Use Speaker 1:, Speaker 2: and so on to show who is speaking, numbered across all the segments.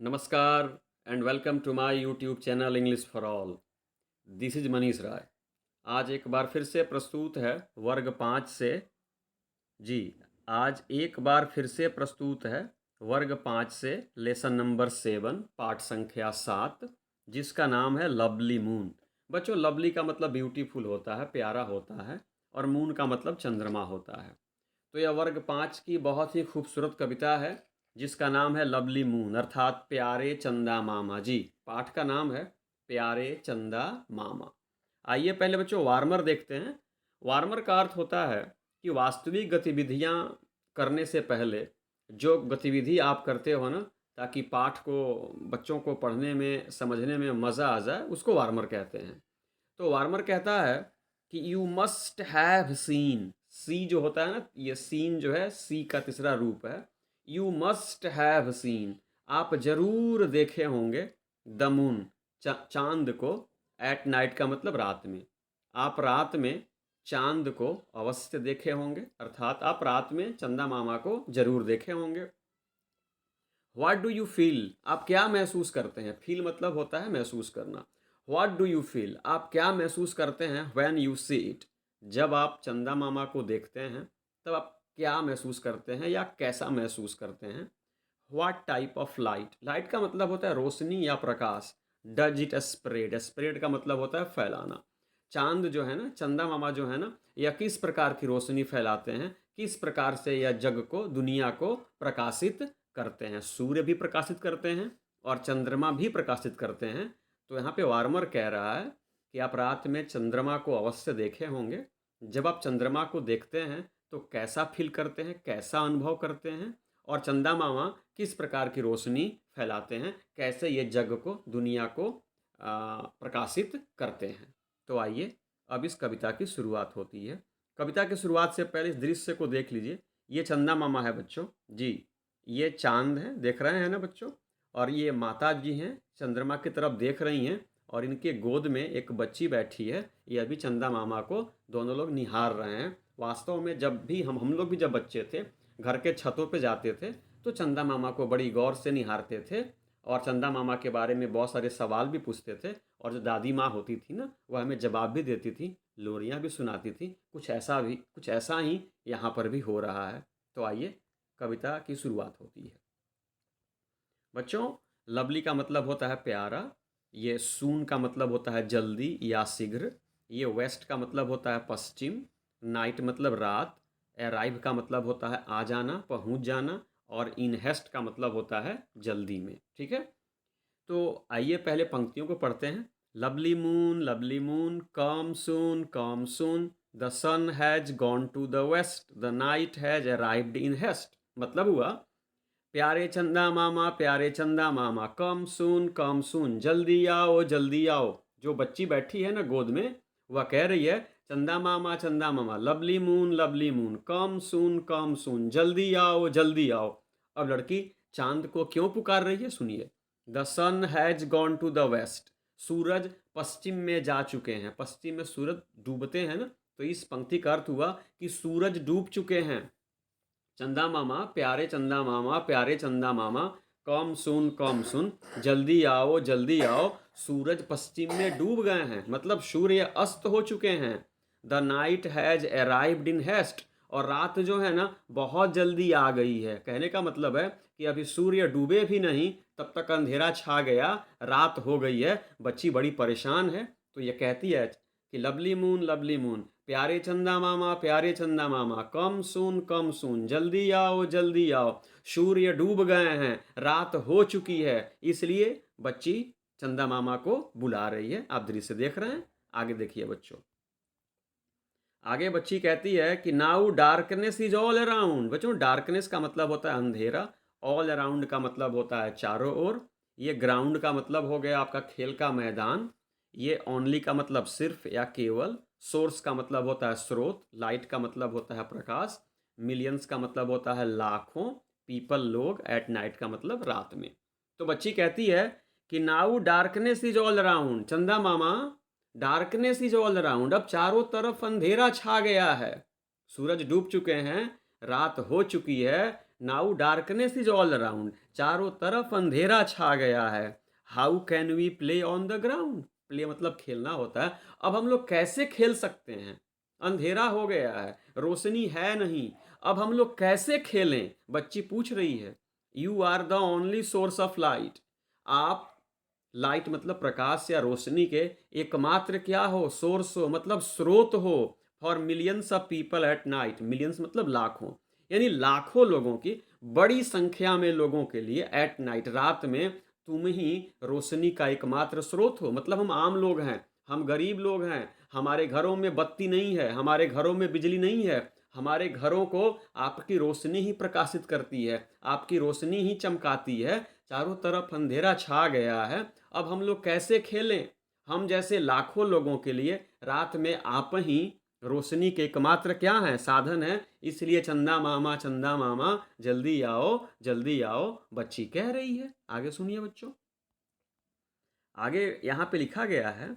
Speaker 1: नमस्कार and welcome to my YouTube channel English for all. This is Manish Rai. आज एक बार फिर से प्रस्तुत है वर्ग 5 से। जी, आज एक बार फिर से प्रस्तुत है वर्ग 5 से लेसन नंबर 7 पाठ संख्या 7, जिसका नाम है लवली मून। बच्चों, लवली का मतलब ब्यूटीफुल होता है, प्यारा होता है, और मून का मतलब चंद्रमा होता है। तो यह वर्ग 5 की बहुत ही खूबसूरत कविता है, जिसका नाम है लवली मून अर्थात प्यारे चंदा मामा। जी, पाठ का नाम है प्यारे चंदा मामा। आइए पहले बच्चों वार्मर देखते हैं। वार्मर का अर्थ होता है कि वास्तविक गतिविधियां करने से पहले जो गतिविधि आप करते हो ना, ताकि पाठ को बच्चों को पढ़ने में समझने में मज़ा आ जाए, उसको वार्मर कहते हैं। तो वार्मर कहता है कि यू मस्ट हैव सीन। सी जो होता है ना, ये सीन जो है सी का तीसरा रूप है। यू मस्ट हैव सीन, आप जरूर देखे होंगे। द मून, चांद को। एट नाइट का मतलब रात में। आप रात में चांद को अवश्य देखे होंगे, अर्थात आप रात में चंदा मामा को जरूर देखे होंगे। व्हाट डू यू फील, आप क्या महसूस करते हैं। फील मतलब होता है महसूस करना। व्हाट डू यू फील, आप क्या महसूस करते हैं। व्हेन यू सी इट, जब आप चंदा मामा को देखते हैं तब आप क्या महसूस करते हैं या कैसा महसूस करते हैं। What type of light, light का मतलब होता है रोशनी या प्रकाश। डज इट स्प्रेड, स्प्रेड का मतलब होता है फैलाना। चांद जो है ना, चंदा मामा जो है ना, यह किस प्रकार की रोशनी फैलाते हैं, किस प्रकार से यह जग को, दुनिया को प्रकाशित करते हैं। सूर्य भी प्रकाशित करते हैं और चंद्रमा भी प्रकाशित करते हैं। तो यहाँ पे वार्मर कह रहा है कि आप रात में चंद्रमा को अवश्य देखे होंगे। जब आप चंद्रमा को देखते हैं तो कैसा फील करते हैं, कैसा अनुभव करते हैं, और चंदा मामा किस प्रकार की रोशनी फैलाते हैं, कैसे ये जग को, दुनिया को प्रकाशित करते हैं। तो आइए अब इस कविता की शुरुआत होती है। कविता की शुरुआत से पहले इस दृश्य को देख लीजिए। ये चंदा मामा है बच्चों। जी, ये चांद है, देख रहे हैं ना बच्चों। और ये माता जी हैं, चंद्रमा की तरफ देख रही हैं, और इनके गोद में एक बच्ची बैठी है। ये अभी चंदा मामा को दोनों लोग निहार रहे हैं। वास्तव में जब भी हम लोग भी जब बच्चे थे, घर के छतों पे जाते थे तो चंदा मामा को बड़ी गौर से निहारते थे, और चंदा मामा के बारे में बहुत सारे सवाल भी पूछते थे। और जो दादी माँ होती थी ना, वह हमें जवाब भी देती थी, लोरियाँ भी सुनाती थी। कुछ ऐसा ही यहाँ पर भी हो रहा है। तो आइए कविता की शुरुआत होती है। बच्चों, लवली का मतलब होता है प्यारा। ये सून का मतलब होता है जल्दी या शीघ्र। ये वेस्ट का मतलब होता है पश्चिम। नाइट मतलब रात। अराइव का मतलब होता है आ जाना, पहुंच जाना। और इन हेस्ट का मतलब होता है जल्दी में। ठीक है, तो आइए पहले पंक्तियों को पढ़ते हैं। Lovely moon come soon the sun has gone to the west the night has arrived in haste. मतलब हुआ, प्यारे चंदा मामा कम सून, जल्दी आओ। जो बच्ची बैठी है ना गोद में, वह कह रही है चंदा मामा लवली मून कम सून, जल्दी आओ। अब लड़की चांद को क्यों पुकार रही है, सुनिए। The sun has gone to the west, सूरज पश्चिम में जा चुके हैं। पश्चिम में सूरज डूबते हैं ना, तो इस पंक्ति का अर्थ हुआ कि सूरज डूब चुके हैं। प्यारे चंदा मामा कम सुन, जल्दी आओ। सूरज पश्चिम में डूब गए हैं, मतलब सूर्य अस्त हो चुके हैं। The night has arrived in haste, और रात जो है ना बहुत जल्दी आ गई है। कहने का मतलब है कि अभी सूर्य डूबे भी नहीं, तब तक अंधेरा छा गया, रात हो गई है। बच्ची बड़ी परेशान है, तो ये कहती है कि लवली मून प्यारे चंदा मामा कम सून, जल्दी आओ। सूर्य डूब गए हैं, रात हो चुकी है। इसलिए बच्ची चंदा मामा को बुला रही है। आप दृश्य देख रहे हैं, आगे देखिए बच्चों। आगे बच्ची कहती है कि now darkness is all around. बच्चों, डार्कनेस का मतलब होता है अंधेरा। ऑल अराउंड का मतलब होता है चारों ओर। ये ग्राउंड का मतलब हो गया आपका खेल का मैदान। ये ओनली का मतलब सिर्फ या केवल। सोर्स का मतलब होता है स्रोत। लाइट का मतलब होता है प्रकाश। मिलियंस का मतलब होता है लाखों। पीपल लोग। एट नाइट का मतलब रात में। तो बच्ची कहती है कि now darkness is all around, चंदा मामा डार्कनेस इज ऑल अराउंड, अब चारों तरफ अंधेरा छा गया है। सूरज डूब चुके हैं, रात हो चुकी है, now darkness is all around, चारों तरफ अंधेरा छा गया है। How can we play on the ground, play मतलब खेलना होता है। अब हम लोग कैसे खेल सकते हैं, अंधेरा हो गया है, रोशनी है नहीं, अब हम लोग कैसे खेलें, बच्ची पूछ रही है। You are the only source of light, आप, लाइट मतलब प्रकाश या रोशनी के एकमात्र क्या हो, सोर्स हो मतलब स्रोत हो, for millions of people at night, millions मतलब लाखों, यानी लाखों लोगों की, बड़ी संख्या में लोगों के लिए एट नाइट, रात में तुम ही रोशनी का एकमात्र स्रोत हो। मतलब हम आम लोग हैं, हम गरीब लोग हैं, हमारे घरों में बत्ती नहीं है, हमारे घरों में बिजली नहीं है, हमारे घरों को आपकी रोशनी ही प्रकाशित करती है, आपकी रोशनी ही चमकाती है। चारों तरफ अंधेरा छा गया है, अब हम लोग कैसे खेलें, हम जैसे लाखों लोगों के लिए रात में आप ही रोशनी के एकमात्र क्या है, साधन है। इसलिए चंदा मामा जल्दी आओ, बच्ची कह रही है। आगे सुनिए बच्चों, आगे यहाँ पे लिखा गया है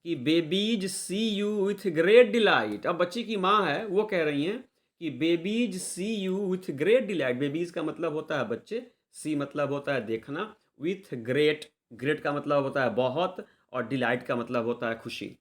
Speaker 1: कि babies see you with great delight. अब बच्ची की माँ है, वो कह रही हैं कि babies see you with great delight. Babies का मतलब होता है बच्चे, सी मतलब होता है देखना, विथ ग्रेट, ग्रेट का मतलब होता है बहुत, और डिलाइट का मतलब होता है खुशी।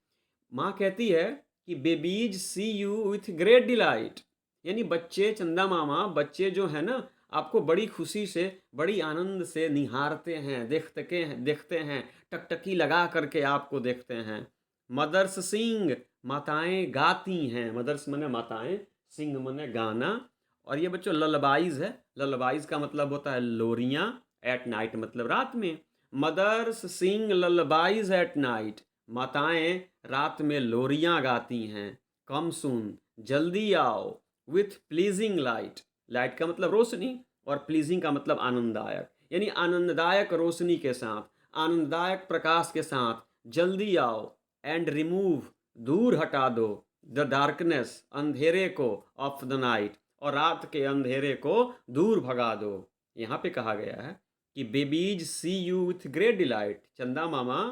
Speaker 1: माँ कहती है कि babies see you with great delight, यानी बच्चे, चंदा मामा, बच्चे जो है ना, आपको बड़ी खुशी से, बड़ी आनंद से निहारते हैं, देखते हैं, टकटकी लगा करके आपको देखते हैं। मदर्स सिंग, माताएं गाती हैं, मदर्स मने माताएं, सिंग मने गाना। और ये बच्चों ललबाइज है, ललबाइज का मतलब होता है लोरियां, एट नाइट मतलब रात में। Mother's sing lullabies at night, माताएं रात में लोरियां गाती हैं। कम सुन, जल्दी आओ, विथ प्लीजिंग लाइट, लाइट का मतलब रोशनी, और प्लीजिंग का मतलब आनंददायक, यानी आनंददायक रोशनी के साथ, आनंददायक प्रकाश के साथ जल्दी आओ। एंड रिमूव, दूर हटा दो, द डार्कनेस, अंधेरे को, ऑफ द नाइट, और रात के अंधेरे को दूर भगा दो। यहाँ पे कहा गया है कि babies see you with great delight, चंदा मामा,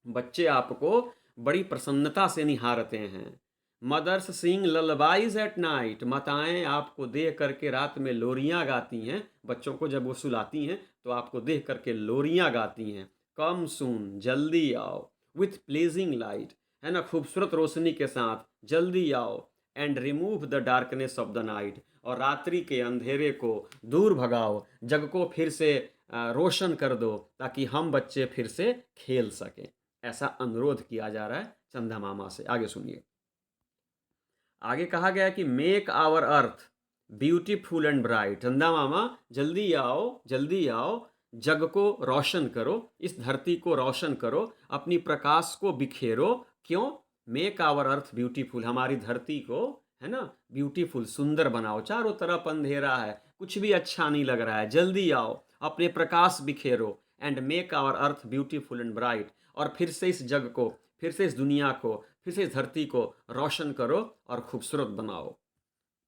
Speaker 1: बच्चे आपको बड़ी प्रसन्नता से निहारते हैं। Mothers sing lullabies at night, माताएं आपको देख करके रात में लोरियां गाती हैं, बच्चों को जब वो सुलाती हैं तो आपको देख करके लोरियां गाती हैं। कम सून, जल्दी आओ, विथ प्लेजिंग लाइट, है ना, खूबसूरत रोशनी के साथ जल्दी आओ। And remove the darkness of the night, और रात्रि के अंधेरे को दूर भगाओ, जग को फिर से रोशन कर दो, ताकि हम बच्चे फिर से खेल सकें। ऐसा अनुरोध किया जा रहा है चंदा मामा से। आगे सुनिए, आगे कहा गया कि make our earth beautiful and bright, चंदा मामा जल्दी आओ, जग को रोशन करो, इस धरती को रोशन करो, अपनी प्रकाश को बिखेरो। क्यों? मेक आवर अर्थ ब्यूटीफुल, हमारी धरती को, है ना, ब्यूटीफुल, सुंदर बनाओ। चारों तरफ अंधेरा है, कुछ भी अच्छा नहीं लग रहा है, जल्दी आओ, अपने प्रकाश बिखेरो। And make our earth beautiful and bright, और फिर से इस जग को, फिर से इस दुनिया को, फिर से इस धरती को रोशन करो और खूबसूरत बनाओ।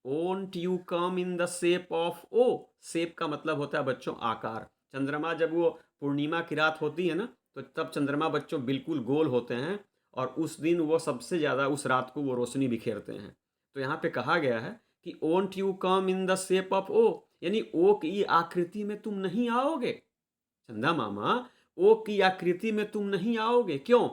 Speaker 1: Won't you come in the shape of, O, shape का मतलब होता है बच्चों आकार। चंद्रमा जब वो पूर्णिमा की रात होती है ना, तो तब चंद्रमा बच्चों बिल्कुल गोल होते हैं, और उस दिन वो सबसे ज़्यादा, उस रात को वो रोशनी बिखेरते हैं। तो यहाँ पे कहा गया है कि won't you come in the shape of O, यानी ओ की आकृति में तुम नहीं आओगे चंदा मामा, ओ की आकृति में तुम नहीं आओगे। क्यों?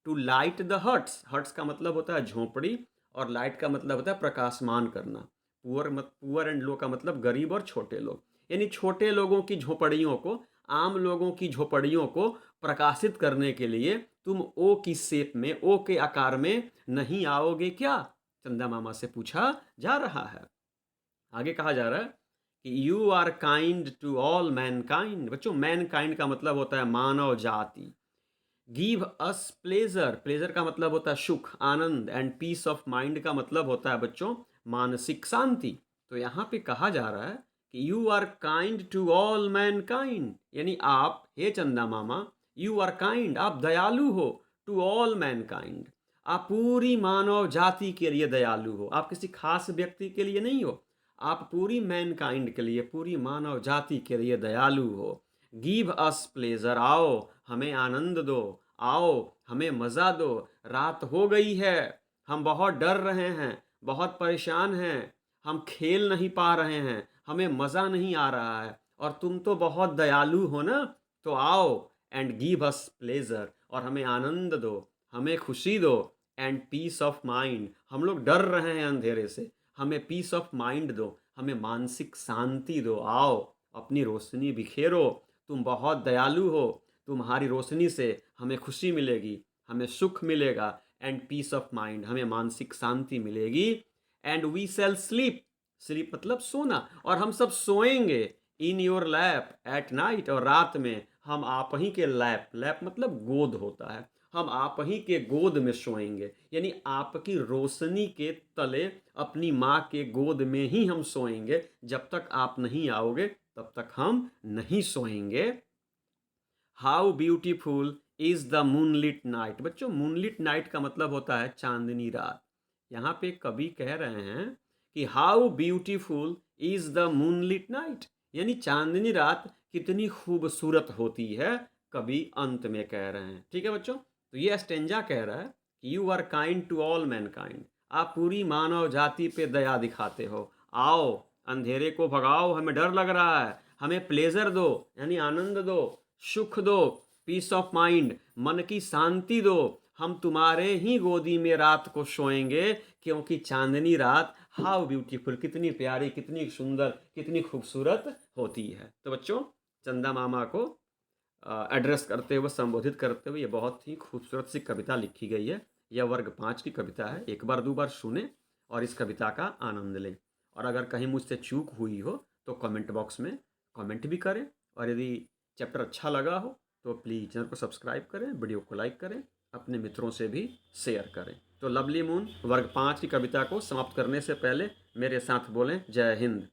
Speaker 1: To light the huts, huts का मतलब होता है झोपड़ी, और लाइट का मतलब होता है प्रकाशमान करना। पुअर एंड लो का मतलब गरीब और छोटे लोग, यानी छोटे लोगों की झोपड़ियों को, आम लोगों की झोपड़ियों को प्रकाशित करने के लिए तुम ओ की शेप में, ओ के आकार में नहीं आओगे क्या, चंदा मामा से पूछा जा रहा है। आगे कहा जा रहा है कि you are kind to all mankind. बच्चों मैनकाइंड का मतलब होता है मानव जाति। गिव अस प्लेजर, प्लेजर का मतलब होता है सुख, आनंद, एंड पीस ऑफ माइंड का मतलब होता है बच्चों मानसिक शांति। तो यहाँ पे कहा जा रहा है कि you are kind to all mankind, यानी आप, हे चंदा मामा, यू आर काइंड, आप दयालु हो, टू ऑल मैनकाइंड, आप पूरी मानव जाति के लिए दयालु हो, आप किसी खास व्यक्ति के लिए नहीं हो, आप पूरी मैनकाइंड के लिए, पूरी मानव जाति के लिए दयालु हो। गिव अस प्लेजर, आओ हमें आनंद दो, आओ हमें मज़ा दो, रात हो गई है, हम बहुत डर रहे हैं, बहुत परेशान हैं, हम खेल नहीं पा रहे हैं, हमें मज़ा नहीं आ रहा है और तुम तो बहुत दयालु हो ना, तो आओ एंड गिव अस प्लेजर, और हमें आनंद दो, हमें खुशी दो, एंड पीस ऑफ माइंड, हम लोग डर रहे हैं अंधेरे से, हमें पीस ऑफ माइंड दो, हमें मानसिक शांति दो, आओ अपनी रोशनी बिखेरो, तुम बहुत दयालु हो, तुम्हारी रोशनी से हमें खुशी मिलेगी, हमें सुख मिलेगा, एंड पीस ऑफ माइंड, हमें मानसिक शांति मिलेगी, and we shall sleep, sleep मतलब सोना, और हम सब सोएंगे in your lap at night, और रात में हम आप ही के लैप, लैप मतलब गोद होता है, हम आप ही के गोद में सोएंगे, यानी आपकी रोशनी के तले अपनी माँ के गोद में ही हम सोएंगे, जब तक आप नहीं आओगे तब तक हम नहीं सोएंगे। How beautiful is the moonlit night, बच्चों मूनलिट नाइट का मतलब होता है चांदनी रात। यहाँ पे कवि कह रहे हैं कि how beautiful is the moonlit night, यानी चांदनी रात कितनी खूबसूरत होती है, कवि अंत में कह रहे हैं। ठीक है बच्चों, तो ये स्टेंजा कह रहा है कि you are kind to all mankind, आप पूरी मानव जाति पे दया दिखाते हो, आओ अंधेरे को भगाओ, हमें डर लग रहा है, हमें प्लेजर दो यानी आनंद दो, सुख दो, पीस ऑफ माइंड मन की शांति दो, हम तुम्हारे ही गोदी में रात को सोएंगे, क्योंकि चांदनी रात हाउ ब्यूटीफुल, कितनी प्यारी, कितनी सुंदर, कितनी खूबसूरत होती है। तो बच्चों चंदा मामा को एड्रेस करते हुए, संबोधित करते हुए ये बहुत ही खूबसूरत सी कविता लिखी गई है। यह वर्ग 5 की कविता है, एक बार 2 बार सुने और इस कविता का आनंद लें। और अगर कहीं मुझसे चूक हुई हो तो कमेंट बॉक्स में कमेंट भी करें, और यदि चैप्टर अच्छा लगा हो तो प्लीज़ चैनल को सब्सक्राइब करें, वीडियो को लाइक करें, अपने मित्रों से भी शेयर करें। तो लवली मून वर्ग 5 की कविता को समाप्त करने से पहले मेरे साथ बोलें जय हिंद।